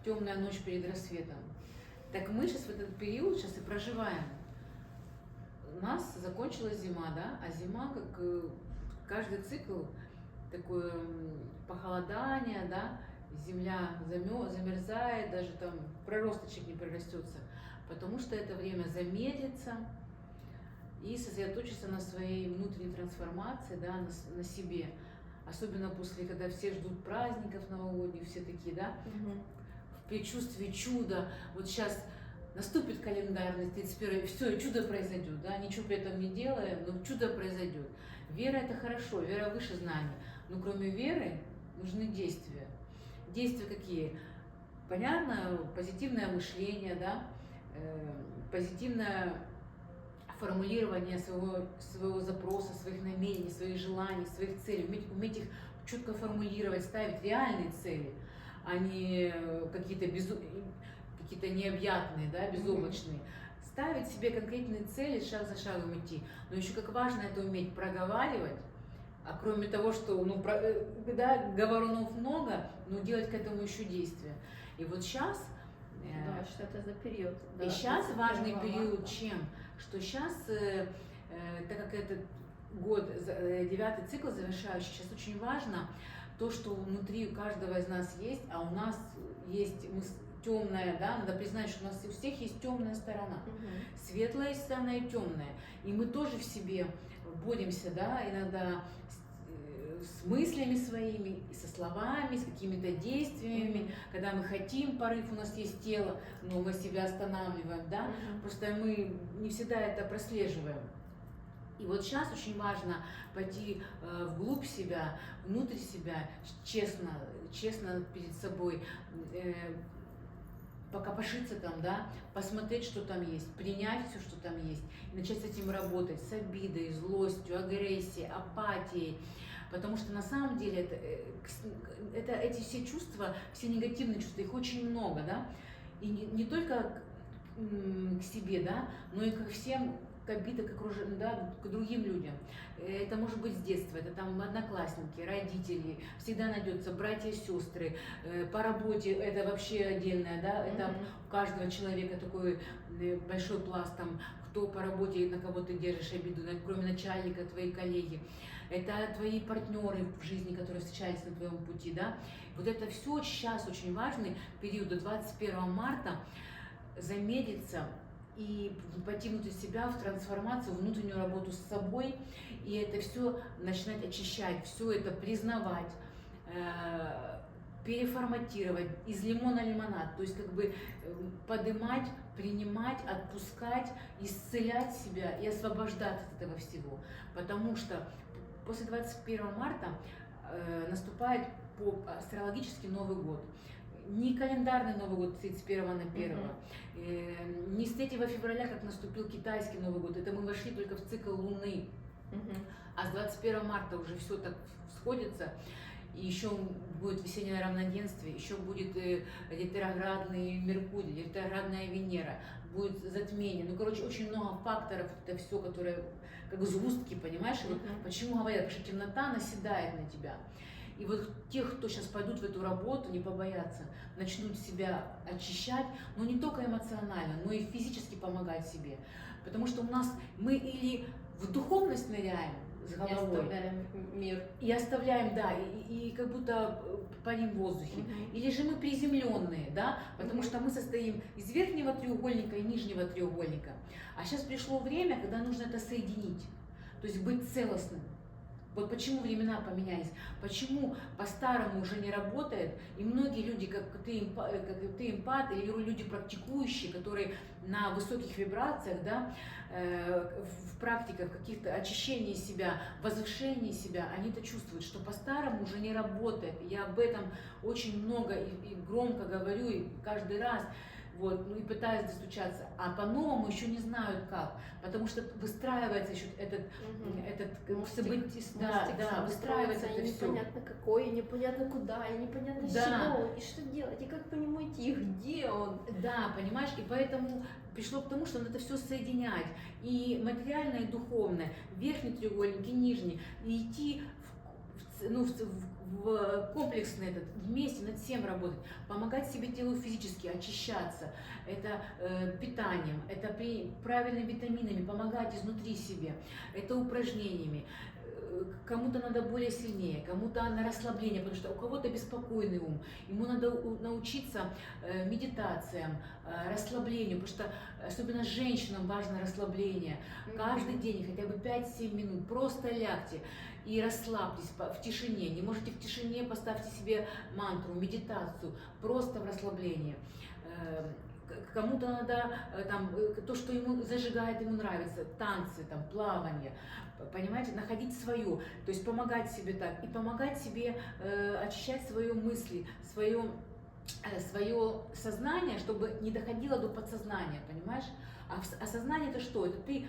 темная ночь перед рассветом. Так мы сейчас в этот период сейчас и проживаем. У нас закончилась зима, да, а зима, как каждый цикл, такое похолодание, да, земля замерзает, даже там проросточек не прорастется, потому что это время замедлиться и сосредоточиться на своей внутренней трансформации, да, на себе. Особенно после, когда все ждут праздников новогодних, все такие, да, в предчувствии чуда. Вот сейчас наступит календарный 31, все, чудо произойдет, да, ничего при этом не делаем, но чудо произойдет. Вера это хорошо, вера выше знаний, но кроме веры нужны действия. Действия какие? Понятно, позитивное мышление, да, позитивное формулирование своего запроса, своих намерений, своих желаний, своих целей, уметь их четко формулировать, ставить реальные цели, а не какие-то необъятные, да, безоблачные. Ставить себе конкретные цели, шаг за шагом идти. Но еще как важно это уметь проговаривать, а кроме того, что да, говорунов много, но делать к этому еще действия. И вот сейчас... Да, что это за период? Да, и сейчас важный период чем? Что сейчас, так как этот год, 9-й цикл завершающий, сейчас очень важно то, что внутри у каждого из нас есть, а у нас есть темная, да, надо признать, что у нас у всех есть темная сторона, светлая сторона и темная. И мы тоже в себе боремся, да, иногда с мыслями своими, и со словами, с какими-то действиями, когда мы хотим порыв, у нас есть тело, но мы себя останавливаем, да, просто мы не всегда это прослеживаем. И вот сейчас очень важно пойти вглубь себя, внутрь себя, честно перед собой, покопошиться там, да, посмотреть, что там есть, принять все, что там есть, и начать с этим работать, с обидой, злостью, агрессией, апатией. Потому что на самом деле эти все чувства, все негативные чувства, их очень много, да, и не только к себе, да, но и ко всем, к обиде, да, к другим людям. Это может быть с детства, это там одноклассники, родители, всегда найдется братья, сестры, по работе это вообще отдельное, да, это у каждого человека такой большой пласт, там, кто по работе, на кого ты держишь обиду, кроме начальника, твои коллеги. Это твои партнеры в жизни, которые встречались на твоем пути, да. Вот это все сейчас очень важный период до 21 марта замедлиться и пойти внутрь себя в трансформацию, внутреннюю работу с собой, и это все начинать очищать, все это признавать, переформатировать, из лимона лимонад, то есть как бы поднимать, принимать, отпускать, исцелять себя и освобождаться от этого всего, потому что после 21 марта наступает астрологический Новый год. Не календарный Новый год 31 на 1, не с 3 февраля, как наступил китайский Новый год, это мы вошли только в цикл Луны, а с 21 марта уже все так сходится, и еще будет весеннее равноденствие, еще будет ретроградный Меркурий, ретроградная Венера, будет затмение, ну короче очень много факторов, это все, которые как сгустки, понимаешь, и вот почему говорят, потому что темнота наседает на тебя. И вот тех, кто сейчас пойдут в эту работу, не побоятся, начнут себя очищать, но не только эмоционально, но и физически помогать себе. Потому что у нас мы или в духовность ныряем с головой, мир. И оставляем, да, и как будто парим в воздухе. Или же мы приземленные, да, потому что мы состоим из верхнего треугольника и нижнего треугольника. А сейчас пришло время, когда нужно это соединить, то есть быть целостным. Вот почему времена поменялись, почему по-старому уже не работает, и многие люди, как ты эмпат, или люди практикующие, которые на высоких вибрациях, да, в практиках каких-то очищения себя, возвышения себя, они это чувствуют, что по-старому уже не работает. Я об этом очень много и громко говорю, и каждый раз. Вот, ну и пытаюсь достучаться, а по-новому еще не знают как, потому что выстраивается еще этот событие, да, выстраивается это все. Непонятно какой, непонятно куда, и непонятно с чего, и что делать, и как по нему идти, где он. Да, понимаешь, и поэтому пришло к тому, что надо это все соединять, и материальное, и духовное, верхний треугольник и нижний, и идти в в комплексный этот, вместе над всем работать, помогать себе телу физически очищаться, это питанием, это правильными витаминами, помогать изнутри себе, это упражнениями. Кому-то надо более сильнее, кому-то на расслабление, потому что у кого-то беспокойный ум, ему надо научиться медитациям, расслаблению, потому что особенно женщинам важно расслабление. Каждый день, хотя бы 5-7 минут, просто лягте и расслабьтесь в тишине. Не можете в тишине, поставьте себе мантру, медитацию, просто в расслаблении. Кому-то надо там, то, что ему зажигает, ему нравится, танцы, там, плавание, понимаете, находить свое, то есть помогать себе так, и помогать себе очищать свои мысли, свое сознание, чтобы не доходило до подсознания, понимаешь? А сознание это что? Это ты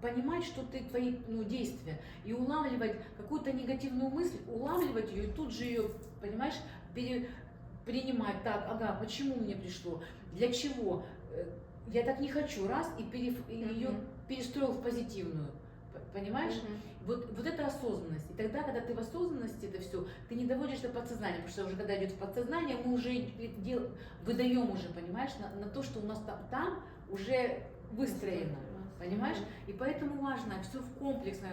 понимать, что ты твои действия, и улавливать какую-то негативную мысль, улавливать ее, и тут же ее, понимаешь, принимать, так, ага, почему мне пришло, для чего, я так не хочу, раз, и ее перестроил в позитивную, понимаешь? Вот это осознанность. И тогда, когда ты в осознанности это все, ты не доводишь до подсознания, потому что уже когда идет в подсознание, мы уже выдаем уже, понимаешь, на то, что у нас там уже выстроено. Понимаешь? И поэтому важно все в комплексно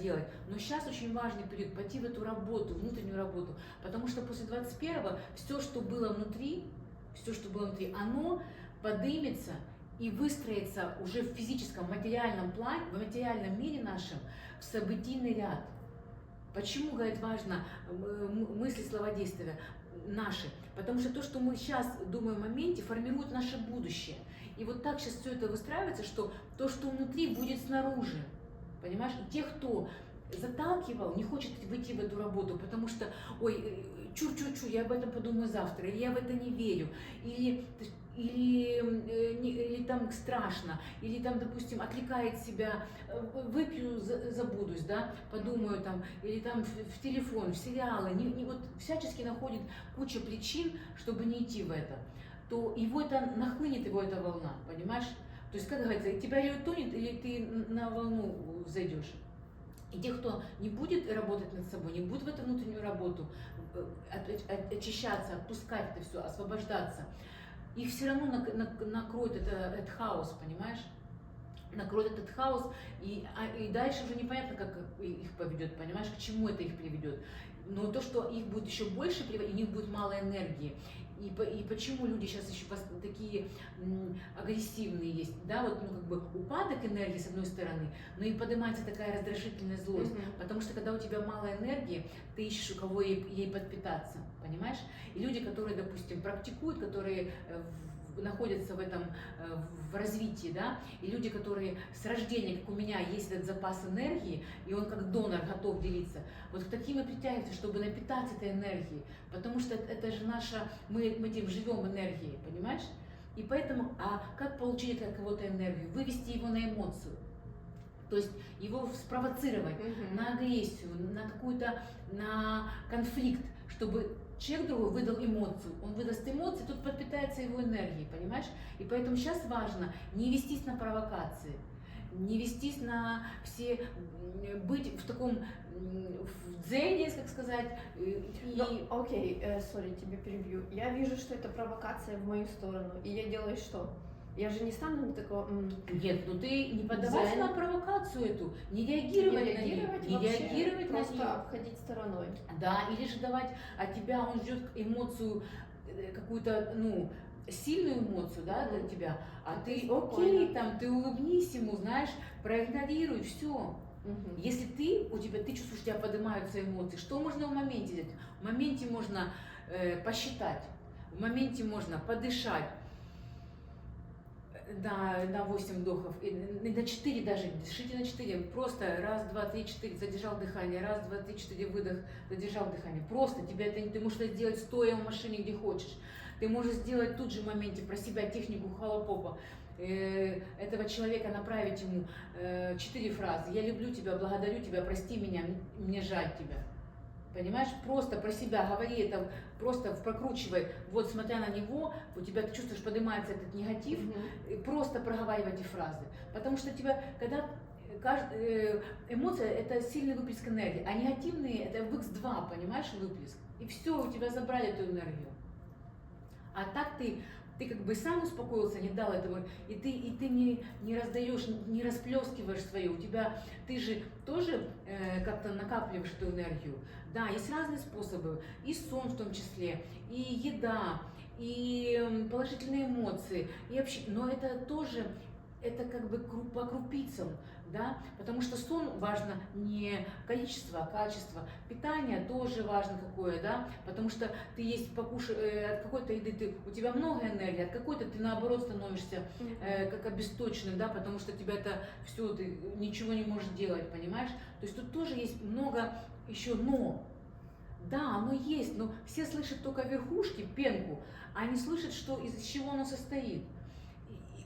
делать. Но сейчас очень важный период пойти в эту работу, внутреннюю работу. Потому что после 21-го все, что было внутри, оно поднимется и выстроится уже в физическом, материальном плане, в материальном мире нашем, в событийный ряд. Почему, говорит, важно мысли, слова, действия наши? Потому что то, что мы сейчас думаем в моменте, формирует наше будущее. И вот так сейчас все это выстраивается, что то, что внутри, будет снаружи. Понимаешь? И те, кто заталкивал, не хочет выйти в эту работу, потому что, ой, чур-чур-чур, я об этом подумаю завтра, или я в это не верю, или там страшно, или там, допустим, отвлекает себя, выпью, забудусь, да, подумаю там, или там в телефон, в сериалы, вот всячески находит куча причин, чтобы не идти в это, то его это нахлынет, его эта волна, понимаешь? То есть, как говорится, тебя или утонет, или ты на волну зайдешь. И те, кто не будет работать над собой, не будет в эту внутреннюю работу, очищаться, отпускать это все, освобождаться, их все равно накроет этот хаос, понимаешь? Накроет этот хаос, и дальше уже непонятно, как их поведет, понимаешь, к чему это их приведет. Но то, что их будет еще больше, у них будет мало энергии. И почему люди сейчас еще такие агрессивные есть, да, вот, как бы упадок энергии с одной стороны, но и поднимается такая раздражительная злость, потому что когда у тебя мало энергии, ты ищешь у кого ей подпитаться, понимаешь? И люди, которые, допустим, практикуют, которые находятся в этом, в развитии, да, и люди, которые с рождения, как у меня, есть этот запас энергии, и он как донор готов делиться, вот к таким и притягиваются, чтобы напитаться этой энергией, потому что это же наша, мы этим живем энергией, понимаешь? И поэтому, а как получить от кого-то энергию? Вывести его на эмоцию. То есть его спровоцировать на агрессию, на какую-то, на конфликт, чтобы человек другой выдал эмоцию. Он выдаст эмоции, тут подпитается его энергией, понимаешь? И поэтому сейчас важно не вестись на провокации, не вестись на все, быть в таком, в дзене, как сказать. Окей, сори, тебя перебью. Я вижу, что это провокация в мою сторону, и я делаю что? Я же не стану на такого... Нет, ну ты не поддавайся на провокацию эту, не реагировать на нее, не реагировать на нее. Просто обходить стороной. Да, или же давать от тебя, он ждет эмоцию какую-то, ну, сильную эмоцию, да, для тебя, а ты окей, там, ты улыбнись ему, знаешь, проигнорируй, все. Если ты чувствуешь, у тебя поднимаются эмоции, что можно в моменте делать? В моменте можно посчитать, в моменте можно подышать, на 8 вдохов, и на 4 даже, дышите на 4, просто раз, два, три, 4, задержал дыхание, раз, два, три, 4, выдох, задержал дыхание, просто ты можешь это сделать стоя в машине, где хочешь, ты можешь сделать тут же в моменте про себя технику холопопа, этого человека направить ему 4 фразы, я люблю тебя, благодарю тебя, прости меня, мне жаль тебя. Понимаешь, просто про себя говори это, просто прокручивай, вот смотря на него, у тебя, ты чувствуешь, поднимается этот негатив, и просто проговаривай эти фразы. Потому что тебя, когда эмоция это сильный выплеск энергии, а негативные это в x2, понимаешь, выплеск. И все, у тебя забрали эту энергию. А так ты как бы сам успокоился, не дал этого, и ты не раздаешь, не расплескиваешь свое. У тебя, ты же тоже как-то накапливаешь эту энергию. Да, есть разные способы, и сон в том числе, и еда, и положительные эмоции, и вообще, но это тоже, это как бы по крупицам, да, потому что сон важно не количество, а качество, питание тоже важно какое, да, потому что ты есть от какой-то еды у тебя много энергии, от какой-то ты наоборот становишься как обесточенным, да, потому что тебя это все, ты ничего не можешь делать, понимаешь, то есть тут тоже есть много еще но. Да, оно есть, но все слышат только верхушки, пенку, а не слышат, что из чего оно состоит.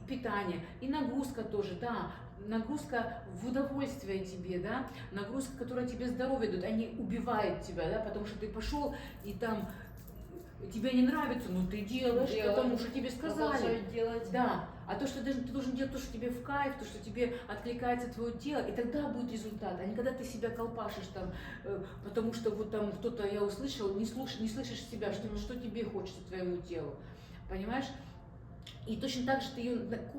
Питание и нагрузка тоже, да, нагрузка в удовольствие тебе, да, нагрузка, которая тебе здоровье дает, они убивают тебя, да, потому что ты пошел и там тебе не нравится, но ты делаешь, потому что тебе сказали. Делать. Да, а то, что ты должен делать то, что тебе в кайф, то, что тебе откликается твое тело, и тогда будет результат, а не когда ты себя колпашешь там, потому что вот там кто-то, я услышал, не слышишь себя, что тебе хочется твоему телу, понимаешь? И точно так же ты ее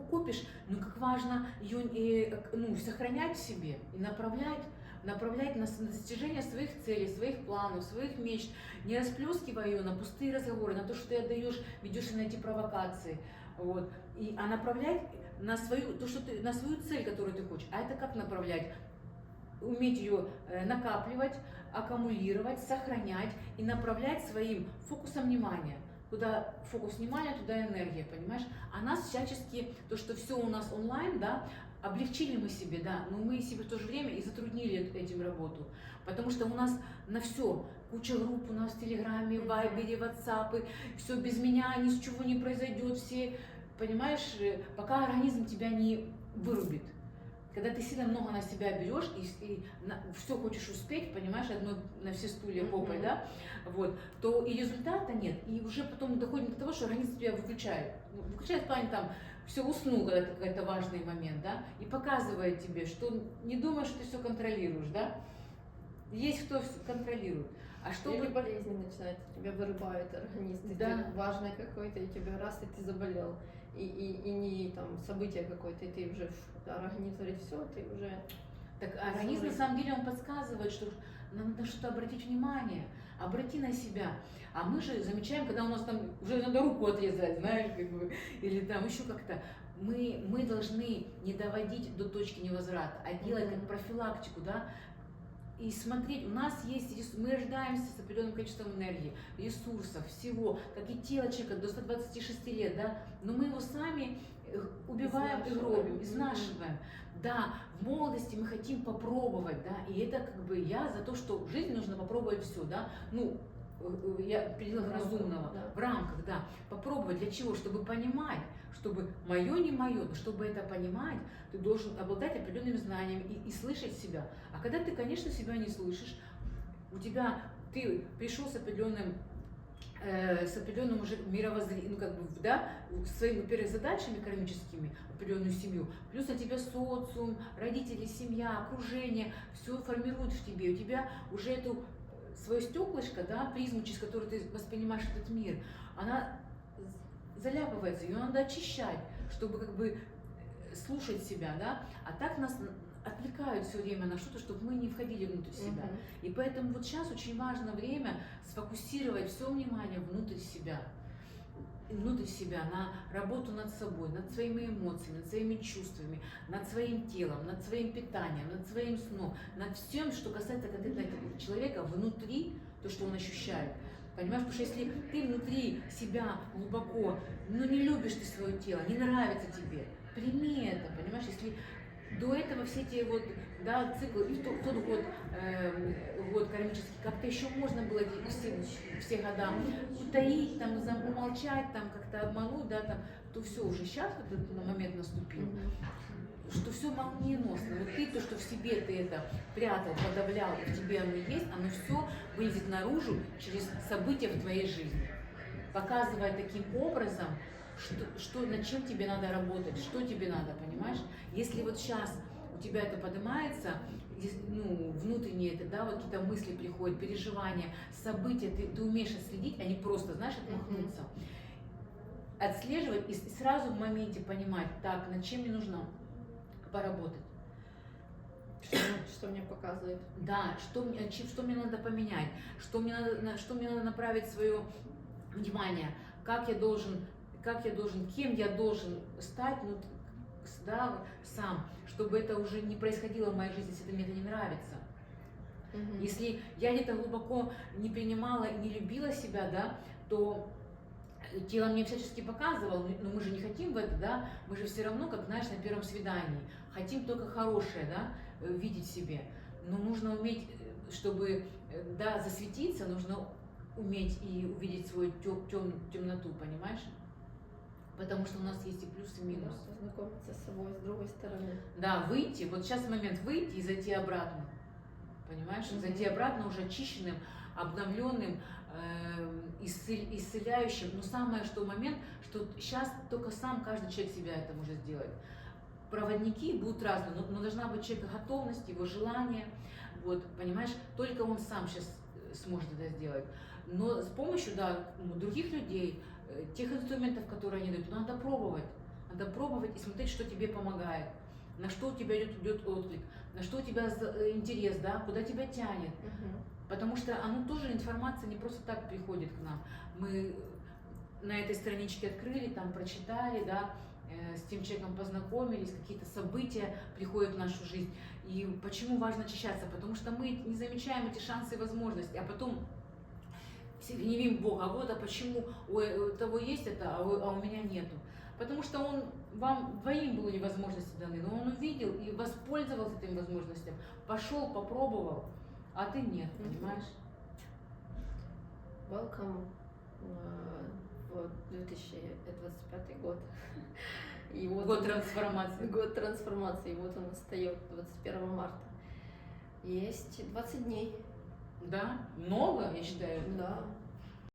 купишь, но как важно ее сохранять в себе и направлять на достижение своих целей, своих планов, своих мечт, не расплескивая ее на пустые разговоры, на то, что ты отдаешь, ведешь на эти провокации, вот, а направлять на свою цель, которую ты хочешь. А это как направлять? Уметь ее накапливать, аккумулировать, сохранять и направлять своим фокусом внимания. Куда фокус внимания, туда энергия, понимаешь? А нас всячески, то, что все у нас онлайн, да, облегчили мы себе, да, но мы себе в то же время и затруднили этим работу. Потому что у нас на все, куча групп у нас в Телеграме, в Вайбере, Ватсапы, все без меня, ни с чего не произойдет, все, понимаешь, пока организм тебя не вырубит. Когда ты сильно много на себя берешь и все хочешь успеть, понимаешь, одно на все стулья попой, да, вот, то и результата нет, и уже потом доходим до того, что организм тебя выключает. Выключает в плане там, все уснул, когда это какой-то важный момент, да, и показывает тебе, что не думаешь, что ты все контролируешь, да. Есть кто контролирует. А чтобы... Или болезни начинаются, тебя вырубает организм, да. Ты важный какой-то, и тебе раз, и ты заболел. И не там событие какое-то, и ты уже организм говорит, все, ты уже... Так организм на самом деле он подсказывает, что надо что-то обратить внимание, обрати на себя. А мы же замечаем, когда у нас там уже надо руку отрезать, знаешь, как бы, или там еще как-то. Мы должны не доводить до точки невозврата, а делать как профилактику, да, и смотреть, у нас есть, мы рождаемся с определенным количеством энергии, ресурсов, всего, как и тело человека до 126 лет, да, но мы его сами убиваем и гробим, изнашиваем. Да, в молодости мы хотим попробовать, да, и это как бы я за то, что в жизни нужно попробовать все, да, ну, я в пределах разумного, да. В рамках, да, попробовать для чего, чтобы понимать, чтобы мое не мое, но чтобы это понимать, ты должен обладать определенными знаниями и слышать себя. А когда ты, конечно, себя не слышишь, ты пришел с определенным уже мировоззрением, ну как бы, да, своими, во-первых, задачами кармическими, определенную семью, плюс на тебя социум, родители, семья, окружение, все формирует в тебе, у тебя уже эту свое стеклышко, да, призму, через которую ты воспринимаешь этот мир, она заляпывается, ее надо очищать, чтобы как бы слушать себя, да, а так нас отвлекают все время на что-то, чтобы мы не входили внутрь себя. И поэтому вот сейчас очень важно время сфокусировать все внимание внутрь себя, на работу над собой, над своими эмоциями, над своими чувствами, над своим телом, над своим питанием, над своим сном, над всем, что касается конкретно человека внутри, то, что он ощущает. Понимаешь, потому что если ты внутри себя глубоко, не любишь ты свое тело, не нравится тебе, прими это, понимаешь, если до этого все эти вот, да, циклы, и тот год кармический, как-то еще можно было все года утаить, там, умолчать, там, как-то обмануть, да, там, то все уже сейчас этот момент наступил, что все молниеносно. Вот ты, то, что в себе ты это прятал, подавлял, и в тебе оно есть, оно все вылезет наружу через события в твоей жизни, показывая таким образом, над чем тебе надо работать, что тебе надо, понимаешь? Если вот сейчас у тебя это поднимается, ну, внутренние это, да, вот какие-то мысли приходят, переживания, события, ты умеешь отследить, а не просто, знаешь, отмахнуться. Отслеживать и сразу в моменте понимать, так, над чем мне нужно поработать. Что мне показывает? Да, что мне надо поменять, что мне надо направить свое внимание, кем я должен стать, ну, да, сам, чтобы это уже не происходило в моей жизни, если мне это не нравится. Если я где-то глубоко не принимала и не любила себя, да, то тело мне всячески показывало, но мы же не хотим в это, да, мы же все равно, как, знаешь, на первом свидании, хотим только хорошее, да, видеть в себе. Но нужно уметь, чтобы, да, засветиться, нужно уметь и увидеть свою темноту, понимаешь? Потому что у нас есть и плюс, и минус. Да, познакомиться с собой с другой стороны. Да, выйти, вот сейчас момент выйти и зайти обратно, понимаешь? Зайти обратно уже очищенным, обновленным, исцеляющим. Но самое, что момент, что сейчас только сам каждый человек себя это может сделать. Проводники будут разные, но должна быть человека готовность, его желание, вот, понимаешь? Только он сам сейчас сможет это сделать. Но с помощью, да, других людей, тех инструментов, которые они дают, надо пробовать. Надо пробовать и смотреть, что тебе помогает, на что у тебя идет отклик, на что у тебя интерес, да, куда тебя тянет. Потому что оно тоже, информация не просто так приходит к нам. Мы на этой страничке открыли, там прочитали, да, с тем человеком познакомились, какие-то события приходят в нашу жизнь. И почему важно очищаться? Потому что мы не замечаем эти шансы и возможности, а потом гневим Бога, вот, а почему у того есть это, а у меня нету. Потому что вам двоим были возможности даны, но он увидел и воспользовался этими возможностями, пошел, попробовал, а ты нет, понимаешь? Welcome в 2025 год. И вот Год трансформации. Год трансформации, и вот он настает 21 марта. Есть 20 дней. Да, много, я считаю. Да.